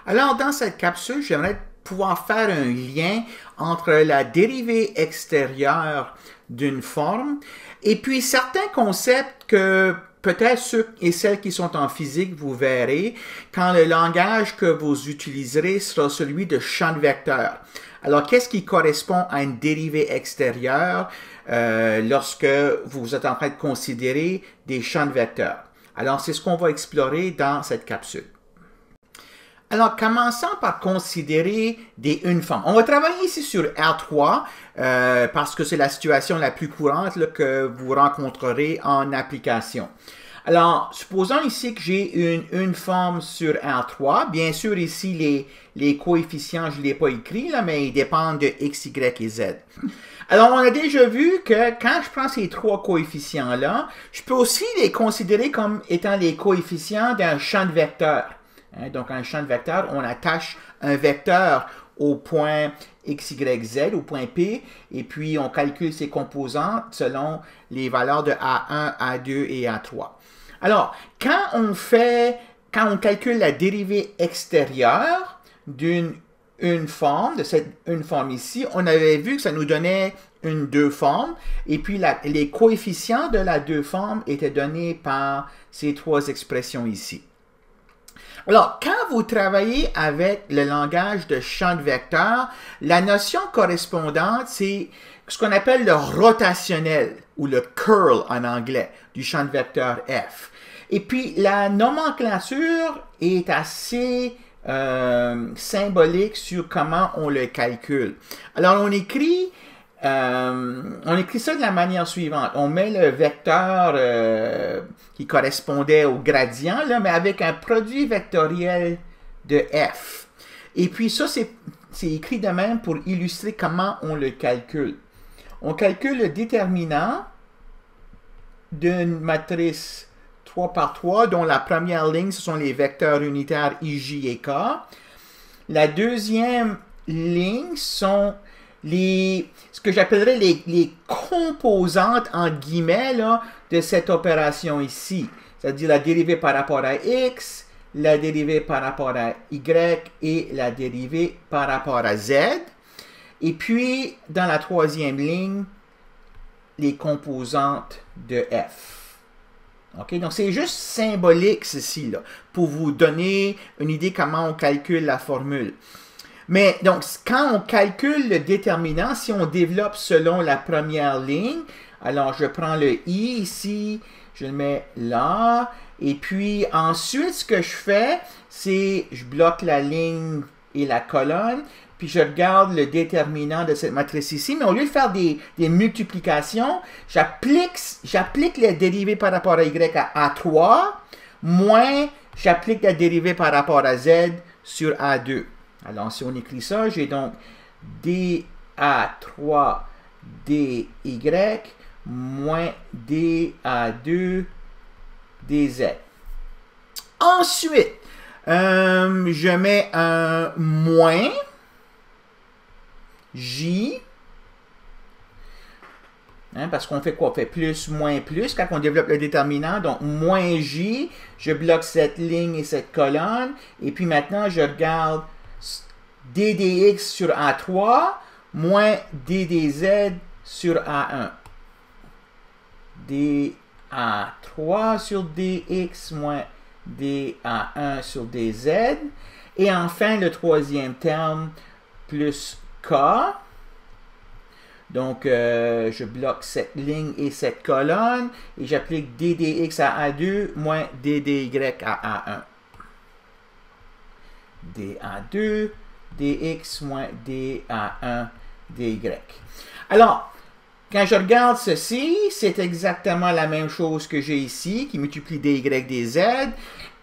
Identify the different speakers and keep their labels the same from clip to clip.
Speaker 1: Alors, dans cette capsule, j'aimerais pouvoir faire un lien entre la dérivée extérieure d'une forme et puis certains concepts que peut-être ceux et celles qui sont en physique, vous verrez, quand le langage que vous utiliserez sera celui de champ de vecteurs. Alors, qu'est-ce qui correspond à une dérivée extérieure lorsque vous êtes en train de considérer des champs de vecteurs? Alors, c'est ce qu'on va explorer dans cette capsule. Alors, commençons par considérer une forme. On va travailler ici sur R3 parce que c'est la situation la plus courante là, que vous rencontrerez en application. Alors, supposons ici que j'ai une forme sur R3. Bien sûr, ici, les coefficients, je ne l'ai pas écrit, là, mais ils dépendent de X, Y et Z. Alors, on a déjà vu que quand je prends ces trois coefficients-là, je peux aussi les considérer comme étant les coefficients d'un champ de vecteurs. Donc, un champ de vecteurs, on attache un vecteur au point X, Y, Z, au point P, et puis on calcule ses composantes selon les valeurs de A1, A2 et A3. Alors, quand on calcule la dérivée extérieure d'une forme, une forme ici, on avait vu que ça nous donnait une deux formes, et puis les coefficients de la deux formes étaient donnés par ces trois expressions ici. Alors, quand vous travaillez avec le langage de champ de vecteurs, la notion correspondante, c'est ce qu'on appelle le rotationnel, ou le curl en anglais, du champ de vecteur F. Et puis, la nomenclature est assez symbolique sur comment on le calcule. Alors, on écrit ça de la manière suivante. On met le vecteur qui correspondait au gradient, là, mais avec un produit vectoriel de f. Et puis ça, c'est écrit de même pour illustrer comment on le calcule. On calcule le déterminant d'une matrice 3 par 3, dont la première ligne, ce sont les vecteurs unitaires I, J et K. La deuxième ligne sont ce que j'appellerais les composantes, en guillemets, là, de cette opération ici. C'est-à-dire la dérivée par rapport à x, la dérivée par rapport à y et la dérivée par rapport à z. Et puis, dans la troisième ligne, les composantes de f. OK? Donc, c'est juste symbolique, ceci, là, pour vous donner une idée comment on calcule la formule. Mais donc, quand on calcule le déterminant, si on développe selon la première ligne, alors je prends le I ici, je le mets là, et puis ensuite, ce que je fais, c'est je bloque la ligne et la colonne, puis je regarde le déterminant de cette matrice ici, mais au lieu de faire des multiplications, j'applique la dérivée par rapport à Y à A3, moins j'applique la dérivée par rapport à Z sur A2. Alors, si on écrit ça, j'ai donc dA3 dy moins dA2 dz. Ensuite, je mets un moins j, parce qu'on fait quoi? On fait plus, moins, plus quand on développe le déterminant. Donc, moins j, je bloque cette ligne et cette colonne. Et puis maintenant, je regarde ddx sur A3 moins ddz sur A1. dA3 sur dx moins dA1 sur dz. Et enfin, le troisième terme, plus k. Donc, je bloque cette ligne et cette colonne et j'applique ddx à A2 moins ddy à A1. dA2 dx moins dA1 dy. Alors, quand je regarde ceci, c'est exactement la même chose que j'ai ici, qui multiplie dy dz.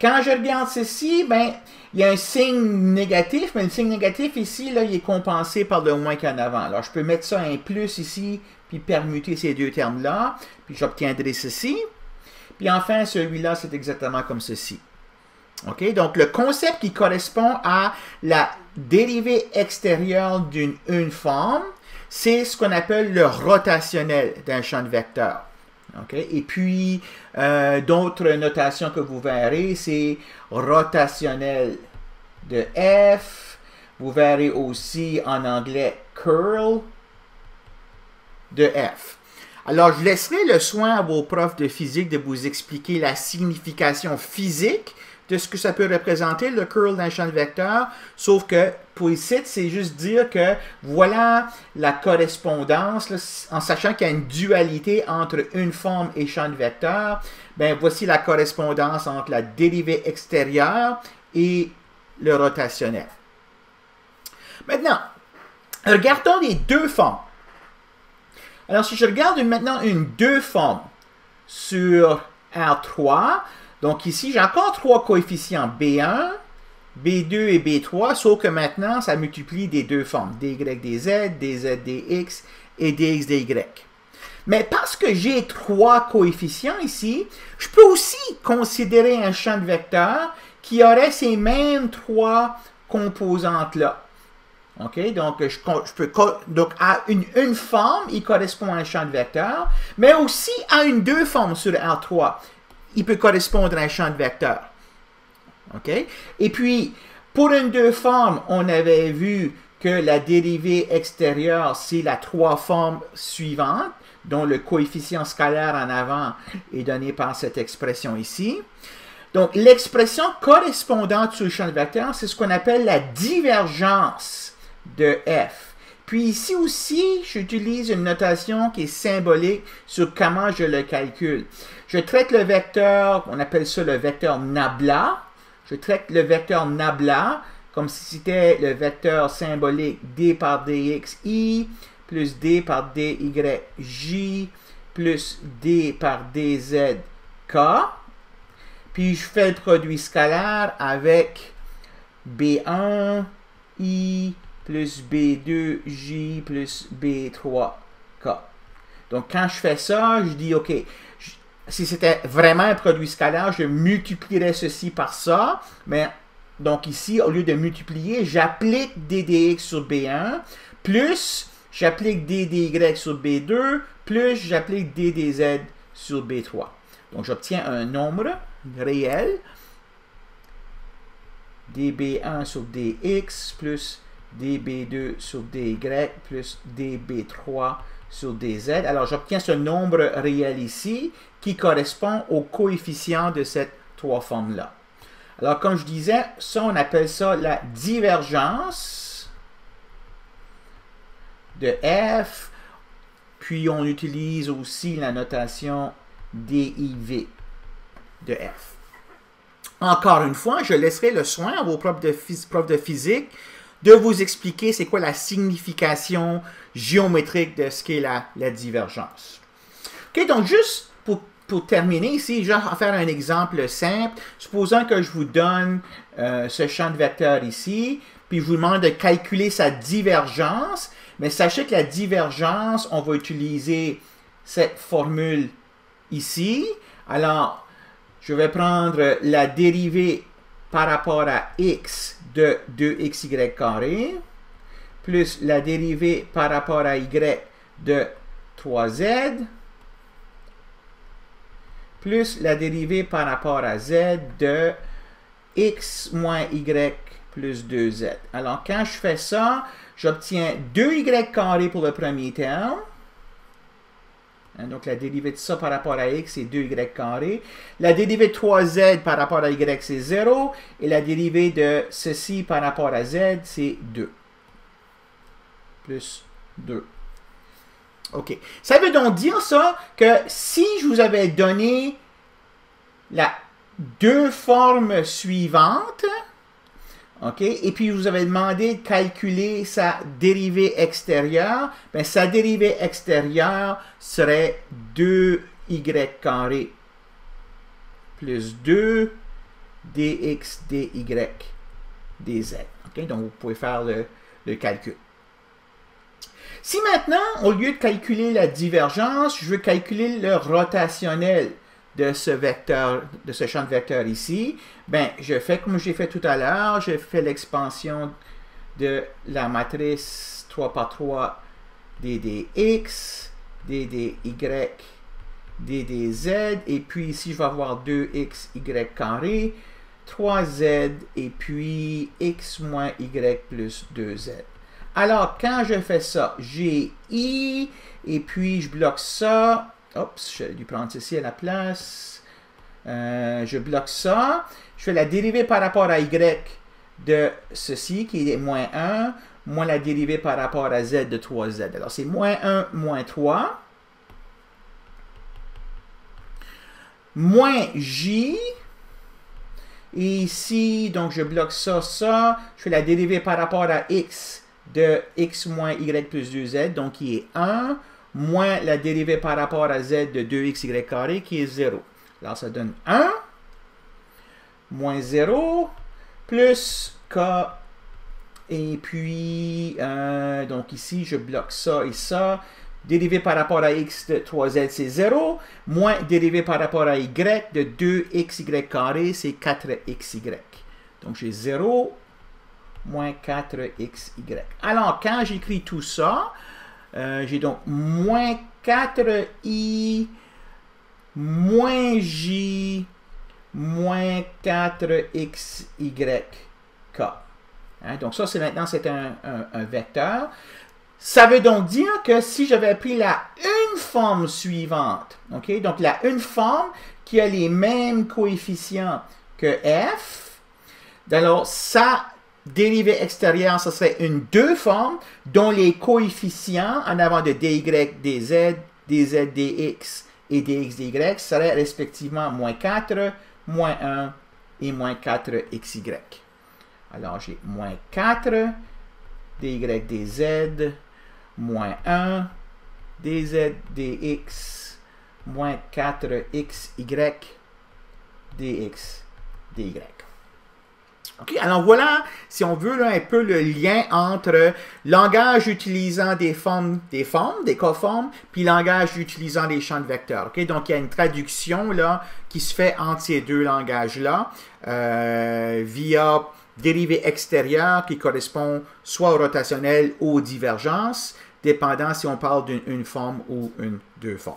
Speaker 1: Quand je regarde ceci, ben, il y a un signe négatif, mais le signe négatif ici, là, il est compensé par le moins qu'en avant. Alors, je peux mettre ça un plus ici, puis permuter ces deux termes-là, puis j'obtiendrai ceci. Puis enfin, celui-là, c'est exactement comme ceci. OK? Donc, le concept qui correspond à la dérivée extérieure d'une forme, c'est ce qu'on appelle le rotationnel d'un champ de vecteurs. Okay? Et puis, d'autres notations que vous verrez, c'est rotationnel de f. Vous verrez aussi en anglais curl de f. Alors, je laisserai le soin à vos profs de physique de vous expliquer la signification physique de ce que ça peut représenter, le curl d'un champ de vecteur, sauf que pour ici, c'est juste dire que voilà la correspondance, là, en sachant qu'il y a une dualité entre une forme et champ de vecteur, ben voici la correspondance entre la dérivée extérieure et le rotationnel. Maintenant, regardons les deux formes. Alors, si je regarde maintenant deux formes sur R3, donc ici, j'ai encore trois coefficients B1, B2 et B3, sauf que maintenant, ça multiplie des deux formes, dy dz, dz dx et dx dy. Mais parce que j'ai trois coefficients ici, je peux aussi considérer un champ de vecteur qui aurait ces mêmes trois composantes-là. OK? Donc, donc à une forme, il correspond à un champ de vecteur, mais aussi à une deux formes sur R3. Il peut correspondre à un champ de vecteur. OK? Et puis, pour une deux formes, on avait vu que la dérivée extérieure, c'est la trois formes suivantes, dont le coefficient scalaire en avant est donné par cette expression ici. Donc, l'expression correspondante sur le champ de vecteur, c'est ce qu'on appelle la divergence de f. Puis ici aussi, j'utilise une notation qui est symbolique sur comment je le calcule. Je traite le vecteur, on appelle ça le vecteur nabla. Je traite le vecteur nabla comme si c'était le vecteur symbolique d par dx i plus d par dy j plus d par dz k. Puis je fais le produit scalaire avec b1 i plus b2 j plus b3 k. Donc quand je fais ça, je dis ok, si c'était vraiment un produit scalaire, je multiplierais ceci par ça, mais donc ici, au lieu de multiplier, j'applique ddx sur b1, plus j'applique ddy sur b2, plus j'applique ddz sur b3. Donc j'obtiens un nombre réel, db1 sur dx, plus db2 sur dy, plus db3 sur dz. Alors j'obtiens ce nombre réel ici, qui correspond au coefficient de cette trois formes-là. Alors, comme je disais, ça, on appelle ça la divergence de f, puis on utilise aussi la notation div de f. Encore une fois, je laisserai le soin à vos profs de physique de vous expliquer c'est quoi la signification géométrique de ce qu'est la divergence. OK, donc juste pour terminer ici, je vais faire un exemple simple. Supposons que je vous donne ce champ de vecteur ici, puis je vous demande de calculer sa divergence, mais sachez que la divergence, on va utiliser cette formule ici. Alors, je vais prendre la dérivée par rapport à x de 2xy carré, plus la dérivée par rapport à y de 3z, plus la dérivée par rapport à z de x moins y plus 2z. Alors, quand je fais ça, j'obtiens 2y carré pour le premier terme. Donc, la dérivée de ça par rapport à x, c'est 2y carré. La dérivée de 3z par rapport à y, c'est 0. Et la dérivée de ceci par rapport à z, c'est 2. Plus 2. OK. Ça veut donc dire ça que si je vous avais donné la deux formes suivantes, OK, et puis je vous avais demandé de calculer sa dérivée extérieure, bien, sa dérivée extérieure serait 2y carré plus 2 dx dy dz. OK, donc vous pouvez faire le calcul. Si maintenant, au lieu de calculer la divergence, je veux calculer le rotationnel de ce vecteur, de ce champ de vecteur ici, ben, je fais comme j'ai fait tout à l'heure, je fais l'expansion de la matrice 3 par 3 ddx, ddy, ddzz, et puis ici, je vais avoir 2xy carré, 3z et puis x moins y plus 2z. Alors, quand je fais ça, j'ai i et puis je bloque ça. Oups, je vais lui prendre ceci à la place. Je bloque ça. Je fais la dérivée par rapport à y de ceci qui est moins 1, moins la dérivée par rapport à z de 3z. Alors, c'est moins 1, moins 3. Moins j. Et ici, donc je bloque ça, ça. Je fais la dérivée par rapport à x de x moins y plus 2z, donc qui est 1, moins la dérivée par rapport à z de 2xy carré, qui est 0. Alors, ça donne 1, moins 0, plus k, et puis, donc ici, je bloque ça et ça. Dérivé par rapport à x de 3z, c'est 0, moins dérivé par rapport à y de 2xy carré, c'est 4xy. Donc, j'ai 0, moins 4xy. Alors, quand j'écris tout ça, j'ai donc moins 4i, moins j, moins 4xyk. Hein? Donc, ça, maintenant, c'est un vecteur. Ça veut donc dire que si j'avais pris la une forme suivante, okay? Donc la une forme qui a les mêmes coefficients que f, alors sa dérivée extérieure, ce serait une deux forme dont les coefficients en avant de dy, dz, dz, dx et dx, dy seraient respectivement moins 4, moins 1 et moins 4xy. Alors j'ai moins 4, dy, dz, moins 1, dz, dx, moins 4xy, dx, dy. OK, alors voilà, si on veut, là, un peu le lien entre langage utilisant des coformes, puis langage utilisant les champs de vecteurs. OK, donc il y a une traduction là, qui se fait entre ces deux langages-là via dérivée extérieure qui correspond soit au rotationnel ou aux divergences, dépendant si on parle d'une forme ou une deux formes.